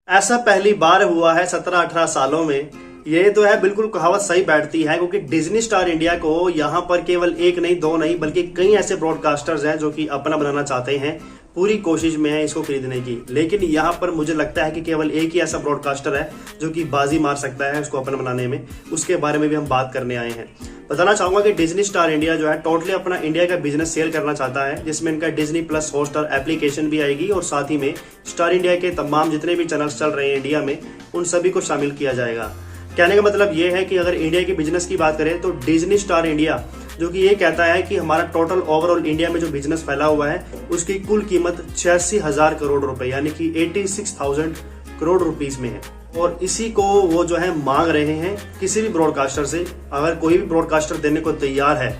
ऐसा पहली बार हुआ है 17-18 सालों में। ये तो है, बिल्कुल कहावत सही बैठती है, क्योंकि डिज्नी स्टार इंडिया को यहाँ पर केवल एक नहीं, दो नहीं, बल्कि कई ऐसे ब्रॉडकास्टर्स हैं जो कि अपना बनाना चाहते हैं, पूरी कोशिश में है इसको खरीदने की। लेकिन यहाँ पर मुझे लगता है कि केवल एक ही ऐसा ब्रॉडकास्टर है जो कि बाजी मार सकता है उसको अपना बनाने में। उसके बारे में भी हम बात करने आए हैं। बताना चाहूंगा कि डिज्नी स्टार इंडिया जो है टोटली अपना इंडिया का बिजनेस सेल करना चाहता है, जिसमें इनका डिज्नी प्लस हॉटस्टार एप्लीकेशन भी आएगी और साथ ही में स्टार इंडिया के तमाम जितने भी चैनल्स चल रहे हैं इंडिया में, उन सभी को शामिल किया जाएगा। कहने का मतलब ये है कि अगर इंडिया के बिजनेस की बात करें तो डिज्नी स्टार इंडिया जो कि ये कहता है कि हमारा टोटल ओवरऑल इंडिया में जो बिजनेस फैला हुआ है उसकी कुल कीमत 86,000 करोड़ रुपए यानी कि 86,000 करोड़ रुपीस में है। और इसी को वो जो है मांग रहे हैं किसी भी ब्रॉडकास्टर से। अगर कोई भी ब्रॉडकास्टर देने को तैयार है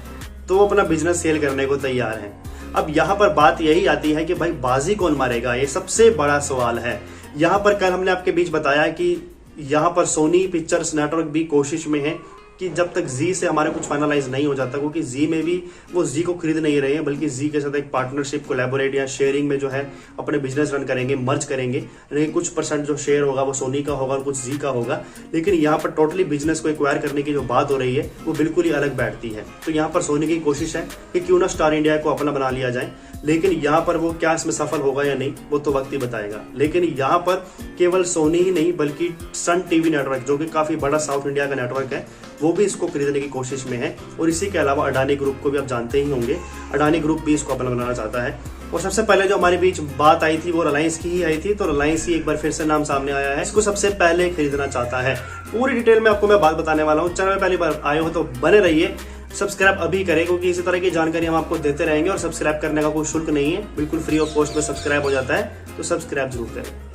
तो वो अपना बिजनेस सेल करने को तैयार है। अब यहाँ पर बात यही आती है कि भाई बाजी कौन मारेगा, ये सबसे बड़ा सवाल है। यहाँ पर कल हमने आपके बीच बताया कि यहाँ पर सोनी पिक्चर्स नेटवर्क भी कोशिश में है कि जब तक जी से हमारे कुछ फाइनलाइज नहीं हो जाता, क्योंकि जी में भी वो जी को खरीद नहीं रहे हैं, बल्कि जी के साथ एक पार्टनरशिप कोलैबोरेट या शेयरिंग में जो है अपने बिजनेस रन करेंगे, मर्ज करेंगे। लेकिन कुछ परसेंट जो शेयर होगा वो सोनी का होगा और कुछ जी का होगा। लेकिन यहाँ पर टोटली बिजनेस को एक्वायर करने की जो बात हो रही है वो बिल्कुल ही अलग बैठती है। तो यहाँ पर सोनी की कोशिश है कि क्यों ना स्टार इंडिया को अपना बना लिया जाए। लेकिन यहाँ पर वो क्या इसमें सफल होगा या नहीं वो तो वक्त ही बताएगा। लेकिन यहाँ पर केवल सोनी ही नहीं बल्कि सन टीवी नेटवर्क जो कि काफी बड़ा साउथ इंडिया का नेटवर्क है, वो भी इसको खरीदने की कोशिश में है। और इसी के अलावा अडानी ग्रुप को भी आप जानते ही होंगे, अडानी ग्रुप भी इसको अपना बनाना चाहता है। और सबसे पहले जो हमारे बीच बात आई थी वो रिलायंस की ही आई थी। तो रिलायंस ही एक बार फिर से नाम सामने आया है, इसको सबसे पहले खरीदना चाहता है। पूरी डिटेल में आपको मैं बात बताने वाला हूँ। चैनल में पहली बार आए हो तो बने रहिए, सब्सक्राइब अभी करें, क्योंकि इसी तरह की जानकारी हम आपको देते रहेंगे। और सब्सक्राइब करने का कोई शुल्क नहीं है, बिल्कुल फ्री ऑफ कॉस्ट में सब्सक्राइब हो जाता है, तो सब्सक्राइब जरूर करें।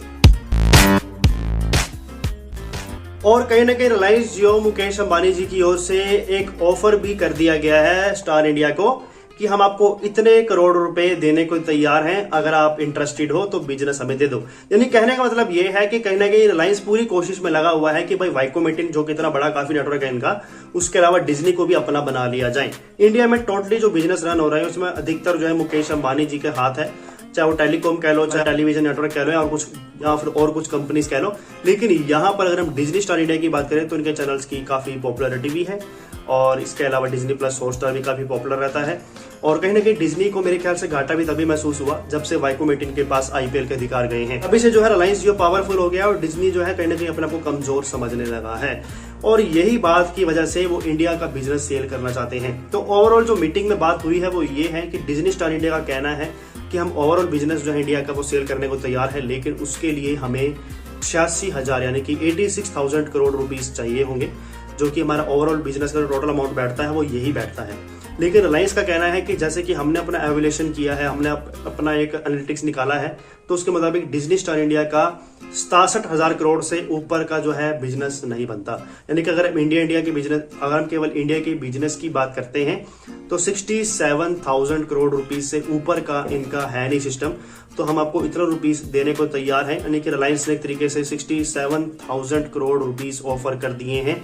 और कहीं ना कहीं रिलायंस जियो मुकेश अंबानी जी की ओर से एक ऑफर भी कर दिया गया है स्टार इंडिया को कि हम आपको इतने करोड़ रुपए देने को तैयार हैं, अगर आप इंटरेस्टेड हो तो बिजनेस हमें दे दो। यानी कहने का मतलब ये है कि कहीं ना कहीं रिलायंस पूरी कोशिश में लगा हुआ है कि भाई वाइकोमेटिन जो कि इतना बड़ा काफी नेटवर्क है इनका, उसके अलावा डिज्नी को भी अपना बना लिया जाए। इंडिया में टोटली जो बिजनेस रन हो रहा है उसमें अधिकतर जो है मुकेश अंबानी जी के हाथ है, चाहे वो टेलीकॉम कह लो, चाहे टेलीविजन नेटवर्क कह लो, और कुछ या फिर और कुछ कंपनीज कह लो। लेकिन यहाँ पर अगर हम डिज्नी स्टार इंडिया की बात करें तो इनके चैनल्स की काफी पॉपुलैरिटी भी है, और इसके अलावा डिज्नी प्लस हॉटस्टार भी काफी पॉपुलर रहता है। और कहीं ना कहीं डिज्नी को मेरे ख्याल से घाटा भी तभी महसूस हुआ जब से वाइकोमेटिन के पास आईपीएल के अधिकार गए हैं। अभी से जो है रिलायंस जियो पावरफुल हो गया और डिज्नी जो है कहीं ना कहीं अपने को कमजोर समझने लगा है। और यही बात की वजह से वो इंडिया का बिजनेस सेल करना चाहते हैं। तो ओवरऑल जो मीटिंग में बात हुई है वो ये है कि डिज्नी स्टार इंडिया का कहना है कि हम ओवरऑल बिजनेस जो है इंडिया का वो सेल करने को तैयार है, लेकिन उसके लिए हमें 86,000 यानी कि 86,000 करोड़ रुपीस चाहिए होंगे, जो कि हमारा ओवरऑल बिजनेस का टोटल अमाउंट बैठता है वो यही बैठता है। लेकिन रिलायंस का कहना है कि जैसे कि हमने अपना एवेल्यूएशन किया है, हमने अपना एक एनालिटिक्स निकाला है, तो उसके मुताबिक डिज्नी स्टार इंडिया का 67,000 करोड़ से ऊपर का जो है बिजनेस नहीं बनता। यानी कि अगर हम अगर हम केवल इंडिया के बिजनेस की बात करते हैं तो 67,000 करोड़ रुपीस से ऊपर का इनका है नहीं सिस्टम। तो हम आपको इतना रुपीस देने को तैयार हैं। यानी कि रिलायंस ने एक तरीके से 67,000 करोड़ रुपीस ऑफर कर दिए हैं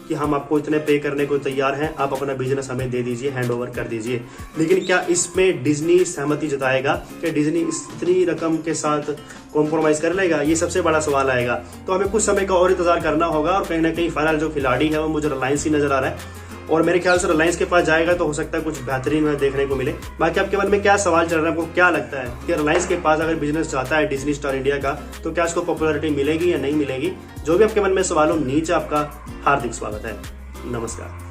कि हम आपको इतने पे करने को तैयार हैं, आप अपना बिजनेस हमें दे दीजिए, हैंड ओवर कर दीजिए। लेकिन क्या इसमें डिज्नी सहमति जताएगा? क्या डिज्नी इतनी रकम के साथ कॉम्प्रोमाइज कर लेगा? ये सबसे बड़ा सवाल आएगा। तो हमें कुछ समय का और इंतजार करना होगा। और कहीं ना कहीं फाइनल जो खिलाड़ी है वो मुझे रिलायंस ही नजर आ रहा है, और मेरे ख्याल से रिलायंस के पास जाएगा तो हो सकता है कुछ बेहतरीन में देखने को मिले। बाकी आपके मन में क्या सवाल चल रहा है, आपको क्या लगता है कि रिलायंस के पास अगर बिजनेस जाता है डिज्नी स्टार इंडिया का तो क्या इसको पॉपुलैरिटी मिलेगी या नहीं मिलेगी? जो भी आपके मन में सवाल हो, नीचे आपका हार्दिक स्वागत है। नमस्कार।